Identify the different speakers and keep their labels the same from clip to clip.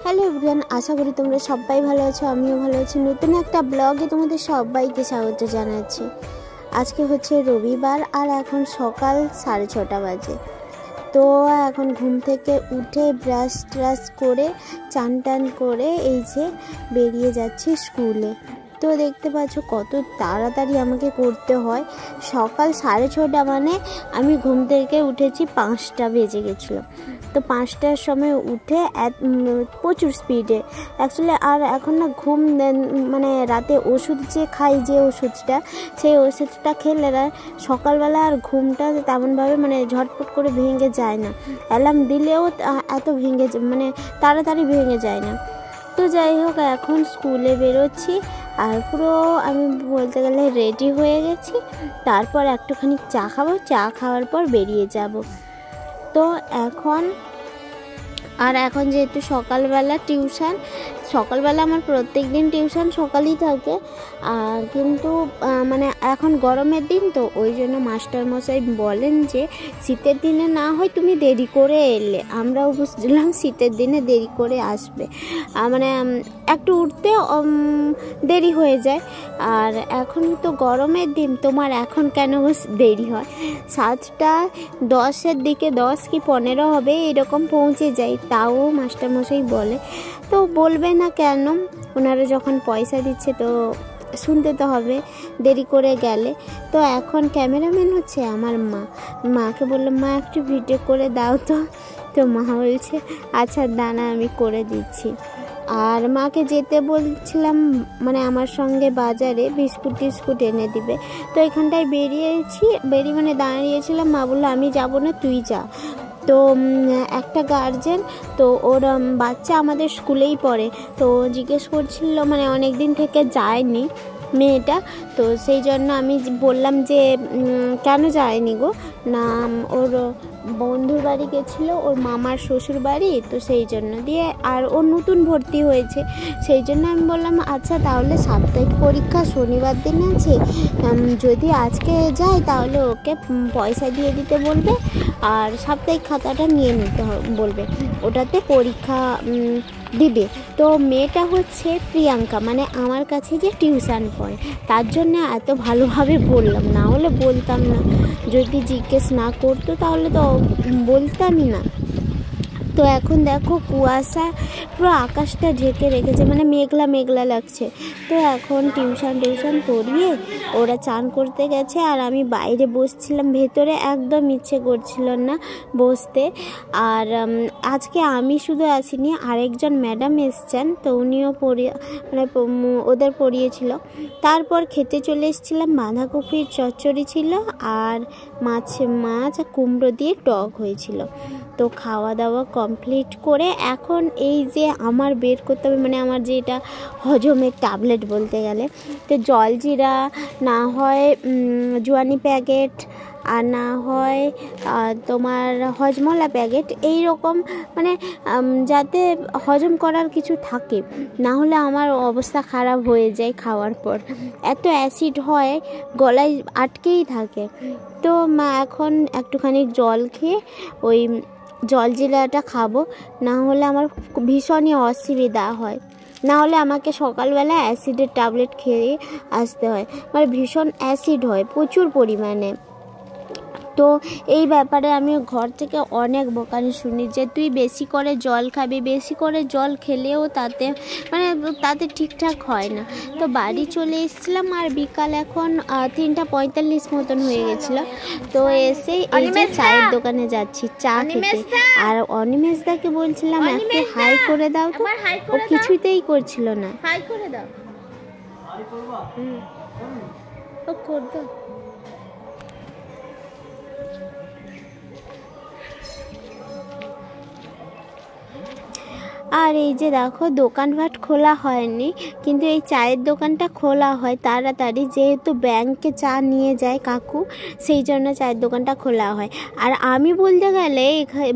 Speaker 1: Hello everyone, আশা করি তোমরা সবাই ভালো আছো। আমিও ভালো আছি। নতুন একটা ব্লগে তোমাদের সবাইকে স্বাগত জানাচ্ছি। আজকে হচ্ছে রবিবার আর এখন সকাল 6:30 বাজে। তো এখন ঘুম থেকে উঠে ব্রাশ ট্রাশ করে চান টান করে এই যে বেরিয়ে যাচ্ছি স্কুলে। তো দেখতে পাচ্ছ কত তাড়াতাড়ি আমাকে করতে হয়। সকাল 6:30 মানে আমি ঘুম থেকে উঠেছি 5টা বেজে গেছিলো। তো 5টার সময় উঠে প্রচুর স্পিডে অ্যাকচুয়ালি আর এখন না ঘুম মানে রাতে ওষুধ যে খাই যে ওষুধটা, সেই ওষুধটা খেলে সকালবেলা আর ঘুমটা তেমনভাবে মানে ঝটপট করে ভেঙে যায় না। অ্যালার্ম দিলেও এত মানে তাড়াতাড়ি ভেঙে যায় না। তো যাই হোক, এখন স্কুলে বেরোচ্ছি আর পুরো আমি বলতে গেলে রেডি হয়ে গেছি। তারপর একটুখানি চা খাবো, চা খাওয়ার পর বেরিয়ে যাব। তো এখন যেহেতু সকালবেলা টিউশন, সকালবেলা আমার প্রত্যেক দিন টিউশন সকালেই থাকে, কিন্তু মানে এখন গরমের দিন তো ওই জন্য মাস্টারমশাই বলেন যে শীতের দিনে না হয় তুমি দেরি করে এলে। আমরাও বুঝলাম শীতের দিনে দেরি করে আসবে, মানে একটু উঠতে দেরি হয়ে যায়। আর এখন তো গরমের দিন, তোমার এখন কেন দেরি হয়? 7:10 দিকে 10 কি 15 হবে এরকম পৌঁছে যাই, তাও মাস্টারমশাই বলে। তো বলবে না কেন, ওনারা যখন পয়সা দিচ্ছে তো শুনতে তো হবে দেরি করে গেলে। তো এখন ক্যামেরাম্যান হচ্ছে আমার মাকে বললাম, মা একটু ভিডিও করে দাও তো মা বলছে আচ্ছা দাঁড়া আমি করে দিচ্ছি। আর মাকে যেতে বলছিলাম মানে আমার সঙ্গে বাজারে বিস্কুট এনে দিবে। তো এখানটায় বেরিয়ে মানে দাঁড়িয়েছিলাম। মা বললো আমি যাব না, তুই যা। তো একটা গার্জেন, তো ওর বাচ্চা আমাদের স্কুলেই পড়ে, তো জিজ্ঞেস করছিল মানে অনেক দিন থেকে যায়নি মেয়েটা। তো সেই জন্য আমি বললাম যে কেন যায়নি গো? না ওর বন্ধুর বাড়ি গেছিলো, ওর মামার শ্বশুর বাড়ি, তো সেই জন্য দিয়ে আর ও নতুন ভর্তি হয়েছে। সেই জন্য আমি বললাম আচ্ছা তাহলে সাপ্তাহিক পরীক্ষা শনিবার দিন আছে, যদি আজকে যায় তাহলে ওকে পয়সা দিয়ে দিতে বলবে আর সাপ্তাহিক খাতাটা নিয়ে নিতে বলবে, ওটাতে পরীক্ষা দিবে। তো মেয়েটা হচ্ছে প্রিয়াঙ্কা, মানে আমার কাছে যে টিউশন পড়ে, তার জন্য এত ভালোভাবে বললাম, না হলে বলতাম না। যদি জিজ্ঞেস না করতো তাহলে তো বলতামই না। তো এখন দেখো কুয়াশা পুরো আকাশটা ঢেকে রেখেছে, মানে মেঘলা লাগছে। তো এখন টিউশন পড়িয়ে ওরা চান করতে গেছে আর আমি বাইরে বসছিলাম, ভেতরে একদম ইচ্ছে করছিল না বসতে। আর আজকে আমি শুধু আসিনি, আরেকজন ম্যাডাম এসছেন, তো উনিও মানে ওদের পড়িয়েছিল। তারপর খেতে চলে এসেছিলাম, বাঁধাকপির চচ্চড়ি ছিল আর মাছ কুমড়ো দিয়ে টক হয়েছিল। তো খাওয়া দাওয়া কমপ্লিট করে এখন এই যে আমার বের করতে হবে, মানে আমার যে এটা হজমের ট্যাবলেট বলতে গেলে, তো জলজিরা না হয় জোয়ানি প্যাকেট আর না হয় তোমার হজমলা প্যাকেট, এই রকম মানে যাতে হজম করার কিছু থাকে, না হলে আমার অবস্থা খারাপ হয়ে যায় খাওয়ার পর। এত অ্যাসিড হয়, গলায় আটকেই থাকে। তো এখন একটুখানি জল খেয়ে ওই জলজিরাটা খাবো, না হলে আমার ভীষণই অসুবিধা হয়। না হলে আমাকে সকালবেলা অ্যাসিডের ট্যাবলেট খেয়ে আসতে হয়, মানে ভীষণ অ্যাসিড হয় প্রচুর পরিমাণে। তো এই ব্যাপারে আমি ঘর থেকে অনেক বকানি শুনি যে তুই বেশি করে জল খাবি, বেশি করে জল খেলেও তাতে ঠিকঠাক হয় না। তো বাড়ি চলে এসেছিলাম আর বিকাল এখন 3:45 মতন হয়ে গেছিলো। তো এসে এই যে চায়ের দোকানে যাচ্ছি চা খেতে, আর অনিমেষদাকে বলছিলাম একটু হাই করে দাও, তো ও কিছুতেই করছিল না। হাই করে দাও, ও কর দাও। আর এই যে দেখো দোকানপাট খোলা হয়নি, কিন্তু এই চায়ের দোকানটা খোলা হয় তাড়াতাড়ি, যেহেতু ব্যাংকে চা নিয়ে যায় কাকু, সেই জন্য চায়ের দোকানটা খোলা হয়। আর আমি বলতে গেলে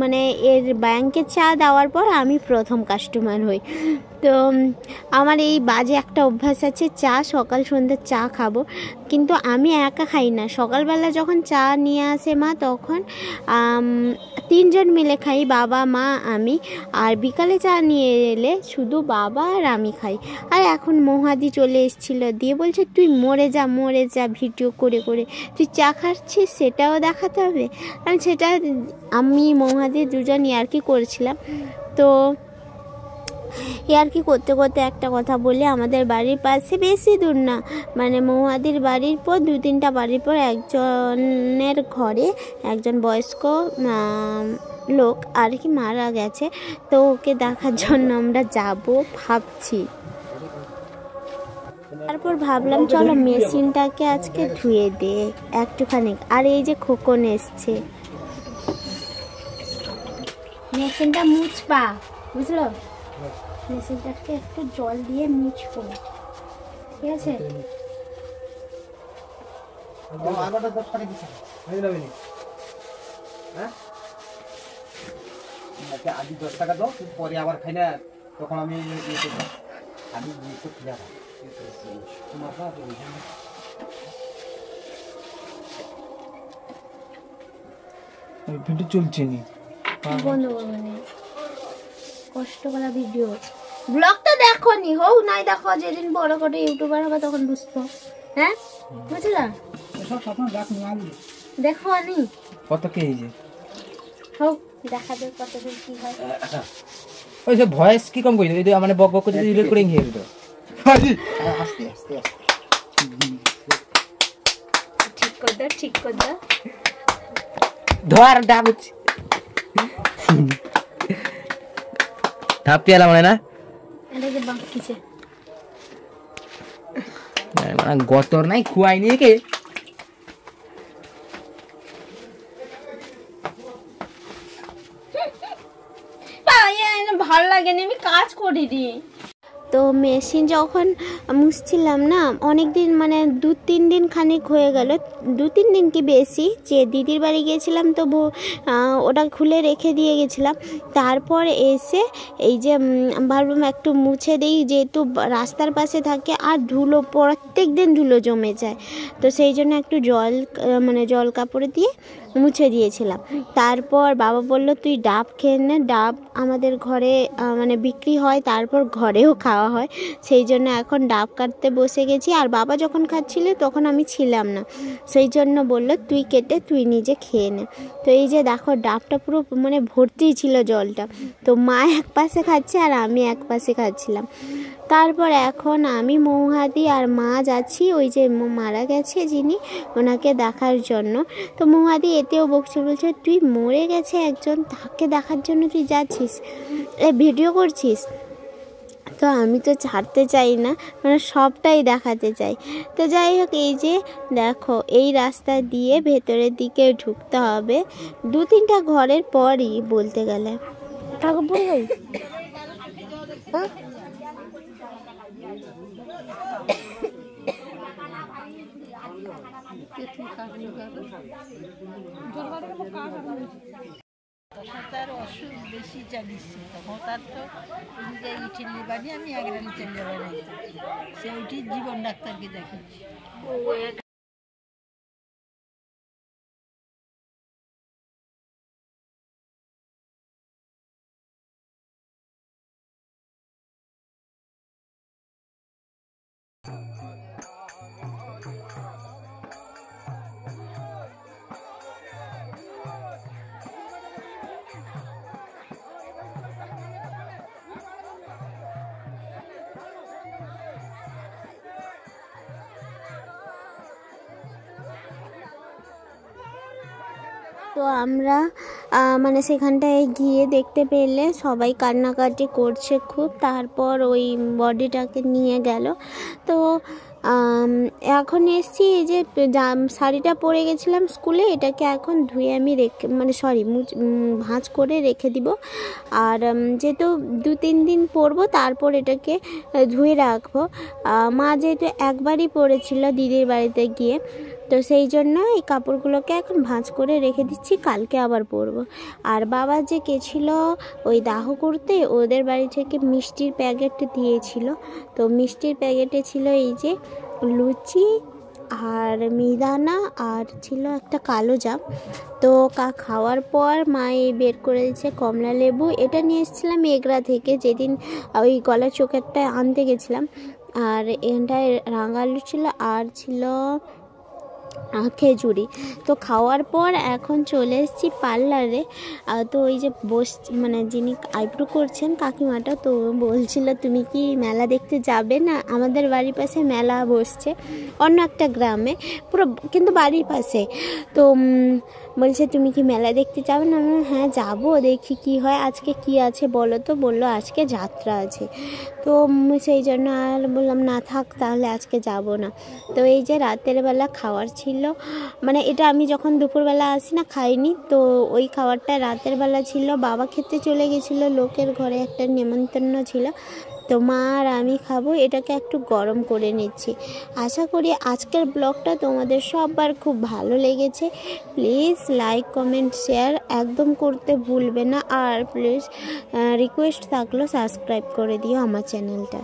Speaker 1: মানে এর ব্যাংকে চা দেওয়ার পর আমি প্রথম কাস্টমার হই। তো আমার এই বাজে একটা অভ্যাস আছে, চা সকাল সন্ধ্যে চা খাবো, কিন্তু আমি একা খাই না। সকালবেলা যখন চা নিয়ে আসে মা, তখন 3জন মিলে খাই, বাবা মা আমি। আর বিকালে চা নিয়ে এলে শুধু বাবা আর আমি খাই। আর এখন মহাদি চলে এসেছিল, দিয়ে বলছে তুই মরে যা ভিডিও করে করে, তুই চা খাচ্ছিস সেটাও দেখাতে হবে। আর সেটা আমি মহাদি দুজন ইয়ার্কি করেছিলাম। তো ইয়ার্কি করতে করতে একটা কথা বলি, আমাদের বাড়ির পাশে বেশি দূর না, মানে মহাদির বাড়ির পর 2-3টা বাড়ির পর একজনের ঘরে একজন বয়স্ক লোক আর কি মারা গেছে। তো ওকে দেখার জন্য আমরা যাব ভাবছি। তারপর ভাবলাম চলো মেশিনটাকে আজকে ধুয়ে দে একটুখানি। আর এই যে খোকন এসছে, মেশিনটা মুছবা, বুঝলো? মেশিনটাকে একটু জল দিয়ে মুছবো, ঠিক আছে?
Speaker 2: আজ 10 টাকা দাও, পরে আবার খাই না, তখন আমি ভিডিও চলছে নি,
Speaker 1: বন্ধ করবো, কষ্ট করা ভিডিও। ব্লগটা দেখো নি, হও নাই দেখো, যেদিন বড় করে ইউটিউবার হবে তখন বুঝতো। হ্যাঁ বুঝলা, দেখো আনি
Speaker 2: কত কে এই যে
Speaker 1: হও দেখা যাক কত দূর কি হয়।
Speaker 2: ওই যে ভয়েস কি কম কই দিই, মানে বক বক করে দিলে রেকর্ডিং হয়ে গেল। আস্তে আস্তে
Speaker 1: ঠিক করে দাও
Speaker 2: ধর ডাবুচ থাপিয়ালা মানে না,
Speaker 1: এটা যে বাকিছে
Speaker 2: মানে গতর নাই খুয়াই নিয়ে কে
Speaker 1: ভালো লাগেনি, আমি কাজ করিনি। তো মেশিন যখন মুছছিলাম না, অনেক দিন মানে 2-3 দিন খানিক হয়ে গেল, 2-3 দিন কি বেশি, যে দিদির বাড়ি গিয়েছিলাম তো ওটা খুলে রেখে দিয়ে গেছিলাম। তারপর এসে এই যে ভাবলাম একটু মুছে দিই, যেহেতু রাস্তার পাশে থাকে আর ধুলো প্রত্যেক দিন ধুলো জমে যায়, তো সেই জন্য একটু জল কাপড় দিয়ে মুছে দিয়েছিলাম। তারপর বাবা বলল তুই ডাব খেয়ে নে, ডাব আমাদের ঘরে মানে বিক্রি হয়, তারপর ঘরেও খাওয়া হয়, সেই জন্য এখন ডাব কাটতে বসে গেছি। আর বাবা যখন খাচ্ছিল তখন আমি ছিলাম না, সেই জন্য বলল তুই কেটে তুই নিজে খেয়ে নে। তো এই যে দেখো ডাবটা পুরো মানে ভর্তি ছিল জলটা, তো মা এক পাশে খাচ্ছে আর আমি এক পাশে খাচ্ছিলাম। তারপর এখন আমি মৌহাদি আর মা যাচ্ছি ওই যে মারা গেছে যিনি, ওনাকে দেখার জন্য। তো মৌহাদি এতেও বকছে, বলছে তুই মরে গেছে একজন, তাকে দেখার জন্য তুই যাচ্ছিস, ভিডিও করছিস। তো আমি তো ছাড়তে চাই না, মানে সবটাই দেখাতে চাই। তো যাই হোক, এই যে দেখো এই রাস্তা দিয়ে ভেতরের দিকে ঢুকতে হবে, 2-3টা ঘরের পরই বলতে গেলে। ঠাকুর ভাই
Speaker 3: তার অসুখ বেশি চালিয়েছে, তখন তার তো ইটেলি বাড়ি, আমি একরালি চলে বেড়াই, সে ওইটি জীবন ডাক্তারকে দেখাচ্ছি।
Speaker 1: তো আমরা মানে সেখানটায় গিয়ে দেখতে পেলে সবাই কান্নাকাটি করছে খুব। তারপর ওই বডিটাকে নিয়ে গেল। তো এখন এসছি, এই যে শাড়িটা পরে গেছিলাম স্কুলে, এটাকে এখন ধুয়ে আমি রেখে মানে ভাঁজ করে রেখে দিব। আর যেহেতু 2-3 দিন পরবো, তারপর এটাকে ধুয়ে রাখবো। মা যেহেতু একবারই পরেছিল দিদির বাড়িতে গিয়ে, তো সেই জন্য এই কাপড়গুলোকে এখন ভাঁজ করে রেখে দিচ্ছি, কালকে আবার পরবো। আর বাবা যে গেছিলো ওই দাহ করতে, ওদের বাড়ি থেকে মিষ্টির প্যাকেট দিয়েছিল। তো মিষ্টির প্যাকেটে ছিল এই যে লুচি আর মিহিদানা আর ছিল একটা কালো জাম। তো খাওয়ার পর মায়ে বের করে দিচ্ছে কমলা লেবু। এটা নিয়ে এসেছিলাম এগরা থেকে, যেদিন ওই গলার চোখেরটা আনতে গেছিলাম। আর এখানটায় রাঙা আলু ছিল আর ছিল খেজুরি। তো খাওয়ার পর এখন চলে এসেছি পার্লারে। তো ওই যে মানে যিনি আইব্রো করছেন কাকিমাটা, তো বলছিল তুমি কি মেলা দেখতে যাবে না? আমাদের বাড়ির পাশে মেলা বসছে অন্য একটা গ্রামে, পুরো কিন্তু বাড়ির পাশে। তো বলছে তুমি কি মেলা দেখতে যাবে না? হ্যাঁ যাবো, দেখি কি হয়। আজকে কি আছে বলো তো? বললো আজকে যাত্রা আছে। তো সেই জন্য আর বললাম না থাক তাহলে আজকে যাব না। তো এই যে রাতের বেলা খাওয়ার ছিল, মানে এটা আমি যখন দুপুরবেলা আসি না খাইনি, তো ওই খাবারটা রাতের বেলা ছিল। বাবা খেতে চলে গেছিলো, লোকের ঘরে একটা নেমন্তন্ন ছিল, তো মা আর আমি খাবো। এটাকে একটু গরম করে নিচ্ছি। আশা করি আজকের ব্লগটা তোমাদের সবার খুব ভালো লেগেছে। প্লিজ লাইক কমেন্ট শেয়ার একদম করতে ভুলবে না। আর প্লিজ রিকোয়েস্ট থাকলো সাবস্ক্রাইব করে দিও আমার চ্যানেলটা।